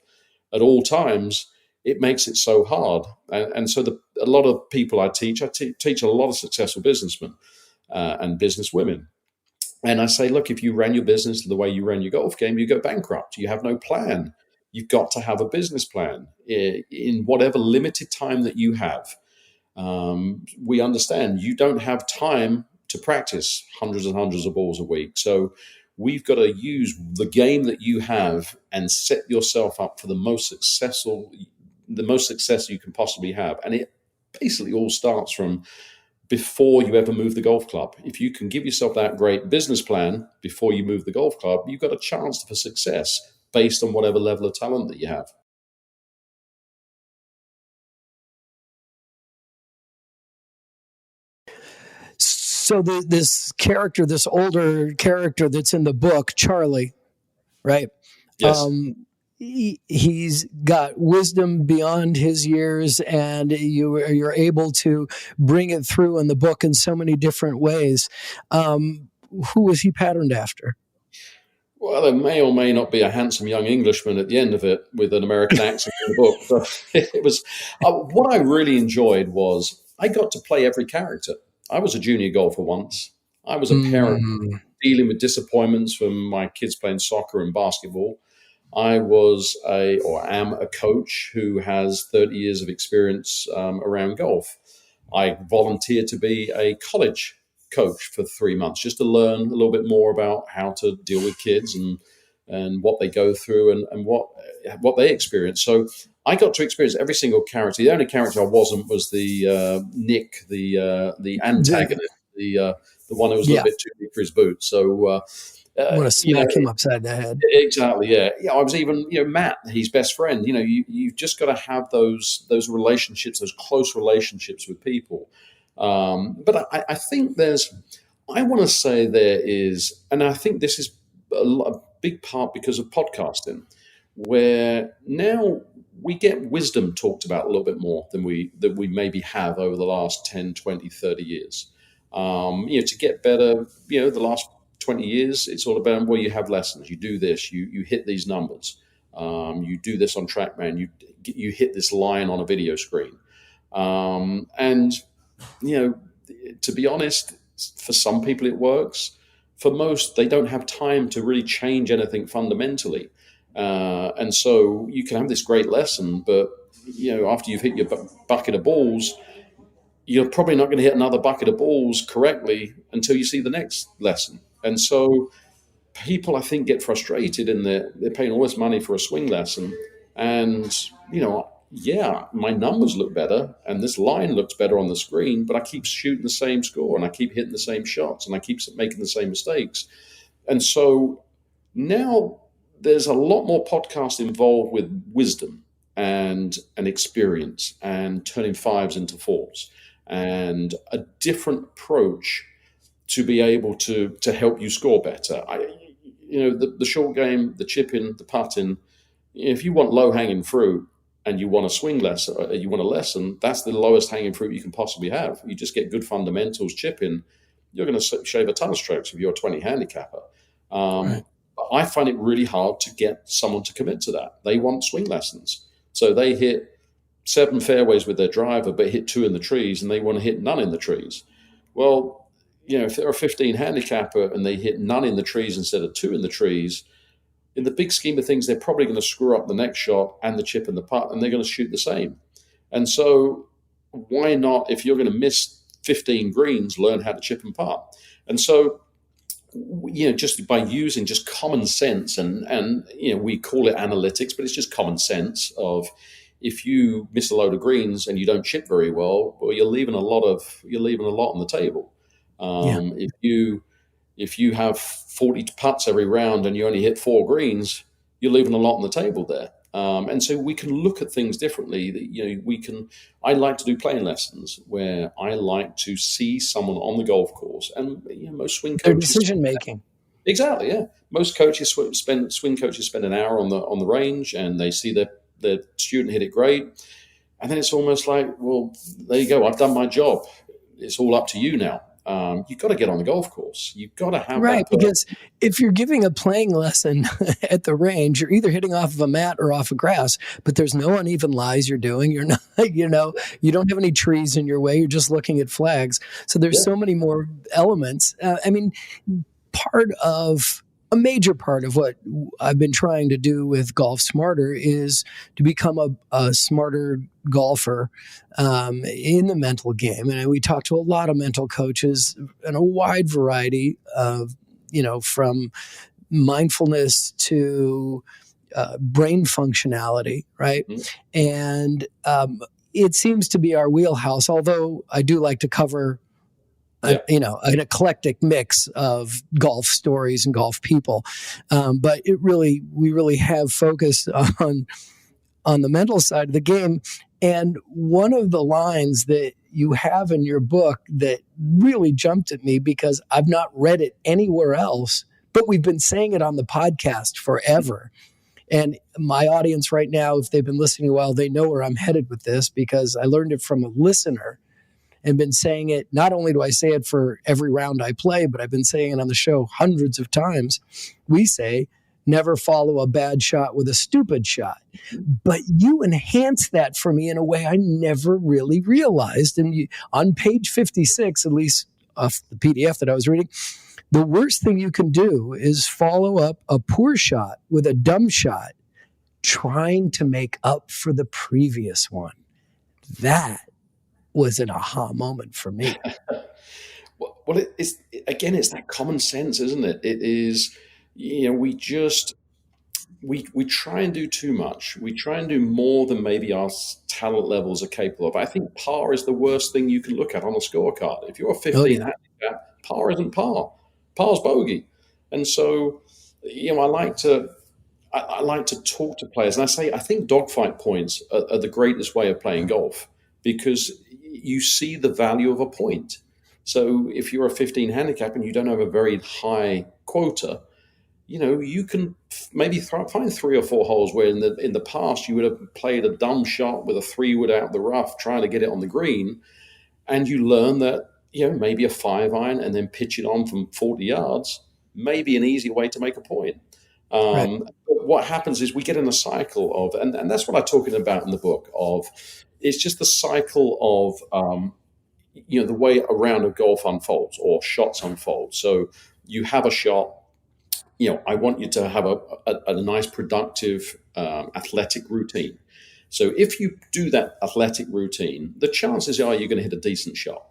at all times, it makes it so hard. And so a lot of people I teach a lot of successful businessmen and business women. And I say, look, if you ran your business the way you ran your golf game, you go bankrupt. You have no plan. You've got to have a business plan in whatever limited time that you have. We understand you don't have time to practice hundreds and hundreds of balls a week. So we've got to use the game that you have and set yourself up for the most success you can possibly have. And it basically all starts from before you ever move the golf club. If you can give yourself that great business plan before you move the golf club, you've got a chance for success based on whatever level of talent that you have. So this character, this older character that's in the book, Charlie, right? Yes. He's got wisdom beyond his years, and you're able to bring it through in the book in so many different ways. Who was he patterned after? Well, there may or may not be a handsome young Englishman at the end of it with an American accent in the book. So it was what I really enjoyed was I got to play every character. I was a junior golfer once. I was a parent dealing with disappointments from my kids playing soccer and basketball. I am a coach who has 30 years of experience around golf. I volunteered to be a college coach for 3 months just to learn a little bit more about how to deal with kids and what they go through and what they experience. So I got to experience every single character. The only character I wasn't was the Nick, the antagonist, the one who was a little bit too big for his boots. So I want to smack him upside the head. Exactly, yeah. I was even, Matt, his best friend. You've just got to have those relationships, those close relationships with people. But I think I want to say there is, and I think this is a big part because of podcasting, where now we get wisdom talked about a little bit more than we maybe have over the last 10, 20, 30 years. To get better, the last 20 years, it's all about, well, you have lessons, you do this, you hit these numbers, you do this on TrackMan, you hit this line on a video screen. And, to be honest, for some people it works. For most, they don't have time to really change anything fundamentally. And so you can have this great lesson, but, after you've hit your bucket of balls, you're probably not going to hit another bucket of balls correctly until you see the next lesson. And so people, I think, get frustrated in they're paying all this money for a swing lesson. And, my numbers look better and this line looks better on the screen, but I keep shooting the same score and I keep hitting the same shots and I keep making the same mistakes. And so now there's a lot more podcast involved with wisdom and experience and turning fives into fours and a different approach to be able to help you score better. The short game, the chipping, the putting, if you want low-hanging fruit and you want a swing lesson, you want a lesson, that's the lowest hanging fruit you can possibly have. You just get good fundamentals chipping, you're going to shave a ton of strokes if you're a 20 handicapper. Right. I find it really hard to get someone to commit to that. They want swing lessons. So they hit 7 fairways with their driver, but hit 2 in the trees, and they want to hit none in the trees. Well, if they're a 15 handicapper and they hit none in the trees instead of 2 in the trees, in the big scheme of things, they're probably going to screw up the next shot and the chip and the putt, and they're going to shoot the same. And so why not, if you're going to miss 15 greens, learn how to chip and putt? And so, just by using just common sense and we call it analytics, but it's just common sense of, if you miss a load of greens and you don't chip very well, you're leaving a lot on the table. If you have 40 putts every round and you only hit 4 greens, you're leaving a lot on the table there. And so we can look at things differently. I like to do playing lessons where I like to see someone on the golf course, and most swing coaches. Their decision making. Exactly, yeah. Most swing coaches spend an hour on the range, and they see their student hit it great, and then it's almost like, well, there you go. I've done my job. It's all up to you now. You've got to get on the golf course. You've got to have right, because if you're giving a playing lesson at the range, you're either hitting off of a mat or off of grass, but there's no uneven lies you're doing. You're not, you don't have any trees in your way. You're just looking at flags. So there's so many more elements. Part of a major part of what I've been trying to do with Golf Smarter is to become a smarter golfer in the mental game. And we talk to a lot of mental coaches and a wide variety of, from mindfulness to brain functionality, right? Mm-hmm. And it seems to be our wheelhouse, although I do like to cover an eclectic mix of golf stories and golf people. But we really have focused on the mental side of the game. And one of the lines that you have in your book that really jumped at me, because I've not read it anywhere else, but we've been saying it on the podcast forever. And my audience right now, if they've been listening a while, they know where I'm headed with this, because I learned it from a listener and been saying it. Not only do I say it for every round I play, but I've been saying it on the show hundreds of times. We say, never follow a bad shot with a stupid shot. But you enhance that for me in a way I never really realized. And on page 56, at least of the PDF that I was reading, the worst thing you can do is follow up a poor shot with a dumb shot, trying to make up for the previous one. That was an aha moment for me. Well, it's that common sense, isn't it? It is, we try and do too much. We try and do more than maybe our talent levels are capable of. I think par is the worst thing you can look at on a scorecard. If you're a 15 handicap, par isn't par. Par's bogey. And so, I like to talk to players, and I think dogfight points are the greatest way of playing golf, because you see the value of a point. So if you're a 15 handicap and you don't have a very high quota, you can maybe find 3 or 4 holes where in the past you would have played a dumb shot with a 3-wood out the rough trying to get it on the green, and you learn that maybe a 5-iron and then pitch it on from 40 yards may be an easy way to make a point. Right. What happens is we get in a cycle of, and that's what I'm talking about in the book, of it's just the cycle of the way a round of golf unfolds or shots unfold. So you have a shot. I want you to have a nice, productive, athletic routine. So if you do that athletic routine, the chances are you're going to hit a decent shot.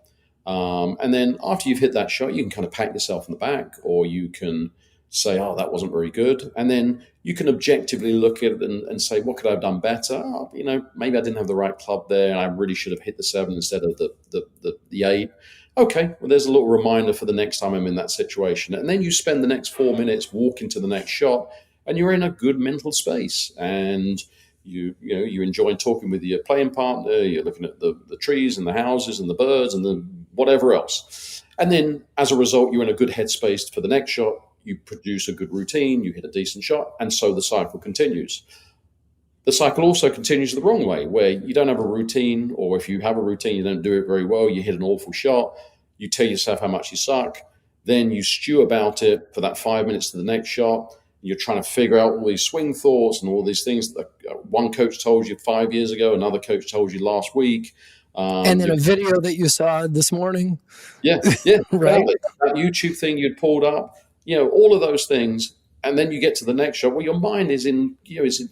And then after you've hit that shot, you can kind of pat yourself on the back, or you can say, oh, that wasn't very good. And then you can objectively look at it and say, what could I have done better? Oh, maybe I didn't have the right club there, and I really should have hit the 7 instead of the 8. Okay, well, there's a little reminder for the next time I'm in that situation. And then you spend the next 4 minutes walking to the next shot, and you're in a good mental space. And you enjoy talking with your playing partner. You're looking at the trees and the houses and the birds and the whatever else. And then as a result, you're in a good headspace for the next shot. You produce a good routine, you hit a decent shot, and so the cycle continues. The cycle also continues the wrong way, where you don't have a routine, or if you have a routine, you don't do it very well, you hit an awful shot, you tell yourself how much you suck, then you stew about it for that 5 minutes to the next shot. You're trying to figure out all these swing thoughts and all these things that one coach told you 5 years ago, another coach told you last week. And then a video that you saw this morning. Yeah, right. That YouTube thing you'd pulled up, all of those things. And then you get to the next shot. Well, your mind is in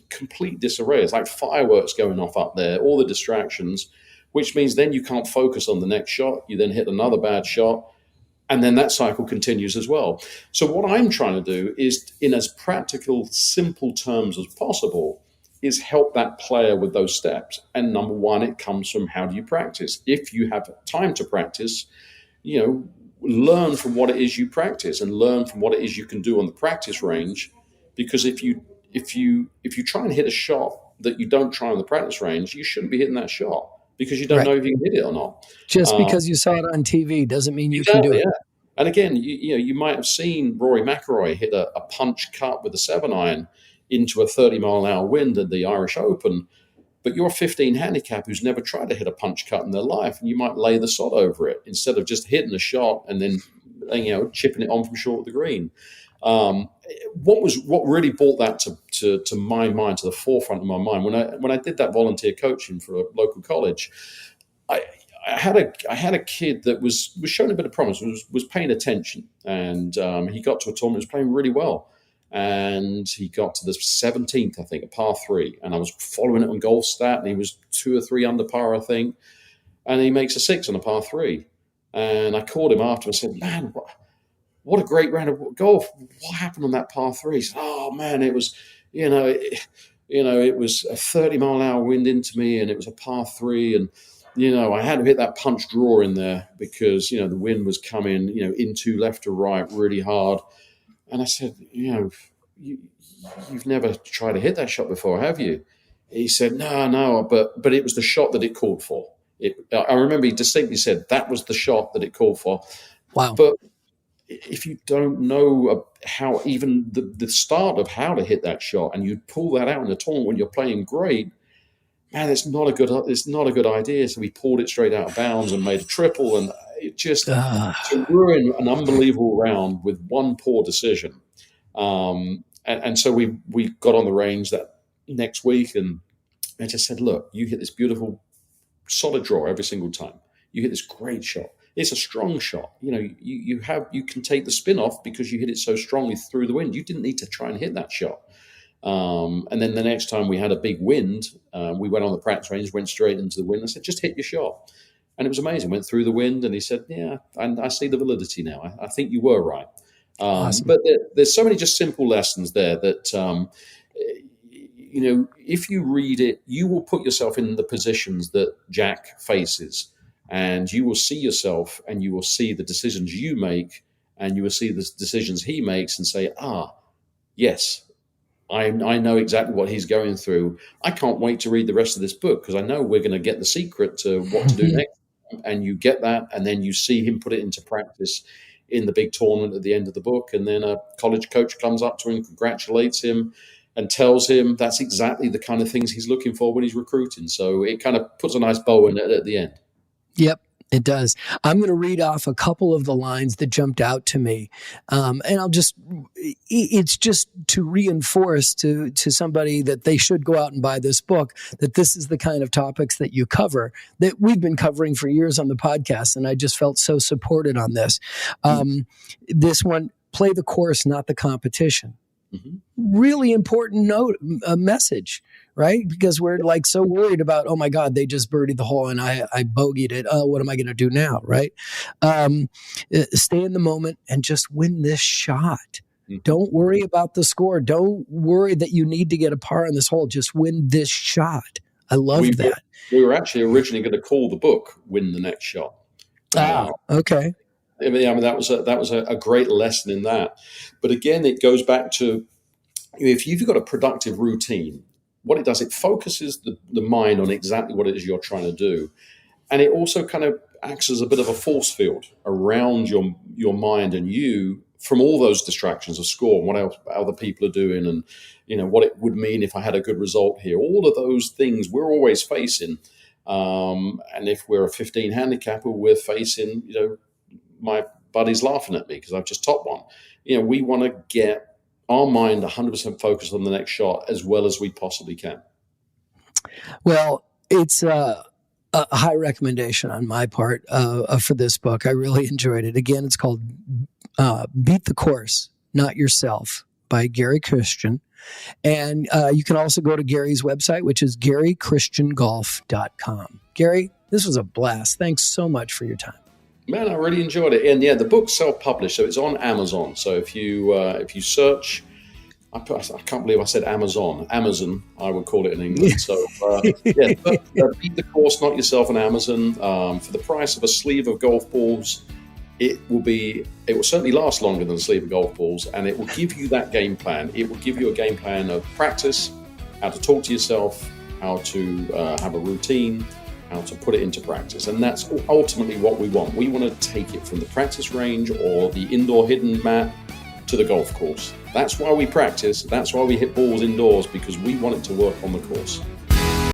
complete disarray. It's like fireworks going off up there, all the distractions, which means then you can't focus on the next shot. You then hit another bad shot, and then that cycle continues as well. So what I'm trying to do is, in as practical, simple terms as possible, is help that player with those steps. And number one, it comes from how do you practice? If you have time to practice, learn from what it is you practice and learn from what it is you can do on the practice range. Because if you try and hit a shot that you don't try on the practice range, you shouldn't be hitting that shot because you don't know if you can hit it or not. Just because you saw it on TV doesn't mean you can do it. Yeah. And again, you might have seen Rory McIlroy hit a punch cut with a 7-iron into a 30-mile-an-hour wind at the Irish Open. But you're a 15 handicap who's never tried to hit a punch cut in their life, and you might lay the sod over it instead of just hitting a shot and then chipping it on from short of the green. What really brought that to my mind, to the forefront of my mind, when I did that volunteer coaching for a local college, I had a kid that was showing a bit of promise, was paying attention, and he got to a tournament, was playing really well. and he got to the 17th, I think, a par 3, and I was following it on GolfStat, and he was 2 or 3 under par, I think, and he makes a 6 on a par 3, and I called him after and said, man, what a great round of golf. What happened on that par 3? He said, oh man, it was, it was a 30-mile-an-hour wind into me, and it was a par 3, and I had to hit that punch draw in there because, the wind was coming, into left to right really hard. And I said, you've never tried to hit that shot before, have you? He said, no, but it was the shot that it called for. I remember he distinctly said that was the shot that it called for. Wow. But if you don't know how, even the start of how to hit that shot, and you pull that out in the tournament when you're playing great, man, it's not a good idea. So we pulled it straight out of bounds and made a triple, and it just to ruin an unbelievable round with one poor decision. And so we got on the range that next week, and I just said, look, you hit this beautiful solid draw every single time. You hit this great shot. It's a strong shot. You can take the spin off because you hit it so strongly through the wind. You didn't need to try and hit that shot. And then the next time we had a big wind, we went on the practice range, went straight into the wind. I said, just hit your shot. And it was amazing. Went through the wind, and he said, yeah, and I see the validity now. I think you were right. Awesome. But there's so many just simple lessons there that, if you read it, you will put yourself in the positions that Jack faces, and you will see yourself, and you will see the decisions you make, and you will see the decisions he makes and say, yes, I know exactly what he's going through. I can't wait to read the rest of this book because I know we're going to get the secret to what to do next. And you get that, and then you see him put it into practice in the big tournament at the end of the book. And then a college coach comes up to him, congratulates him, and tells him that's exactly the kind of things he's looking for when he's recruiting. So it kind of puts a nice bow in it at the end. Yep. It does. I'm going to read off a couple of the lines that jumped out to me. And it's just to reinforce to somebody that they should go out and buy this book, that this is the kind of topics that you cover, that we've been covering for years on the podcast. And I just felt so supported on this. This one, play the course, not the competition. Mm-hmm. Really important message, right? Because we're like so worried about, oh my God, they just birdied the hole and I bogeyed it. Oh, what am I going to do now? Right? Stay in the moment and just win this shot. Mm-hmm. Don't worry about the score. Don't worry that you need to get a par on this hole. Just win this shot. I love that. We were actually originally going to call the book "Win the Next Shot." Okay. I mean, that was a great lesson in that. But again, it goes back to, if you've got a productive routine, what it does, it focuses the mind on exactly what it is you're trying to do. And it also kind of acts as a bit of a force field around your mind and you from all those distractions of score and what else other people are doing, and what it would mean if I had a good result here. All of those things we're always facing. And if we're a 15 handicapper, we're facing, my buddy's laughing at me because I've just topped one. We want to get our mind 100% focused on the next shot as well as we possibly can. Well, it's a high recommendation on my part for this book. I really enjoyed it. Again, it's called Beat the Course, Not Yourself by Gary Christian. And you can also go to Gary's website, which is garychristiangolf.com. Gary, this was a blast. Thanks so much for your time. Man, I really enjoyed it. And yeah, the book's self-published, so it's on Amazon. So if you search, I can't believe I said Amazon, I would call it in England. So beat the course, not yourself on Amazon. For the price of a sleeve of golf balls, it will certainly last longer than a sleeve of golf balls, and it will give you that game plan. It will give you a game plan of practice, how to talk to yourself, how to have a routine, how to put it into practice. And that's ultimately what we want. We want to take it from the practice range or the indoor hidden mat to the golf course. That's why we practice. That's why we hit balls indoors, because we want it to work on the course.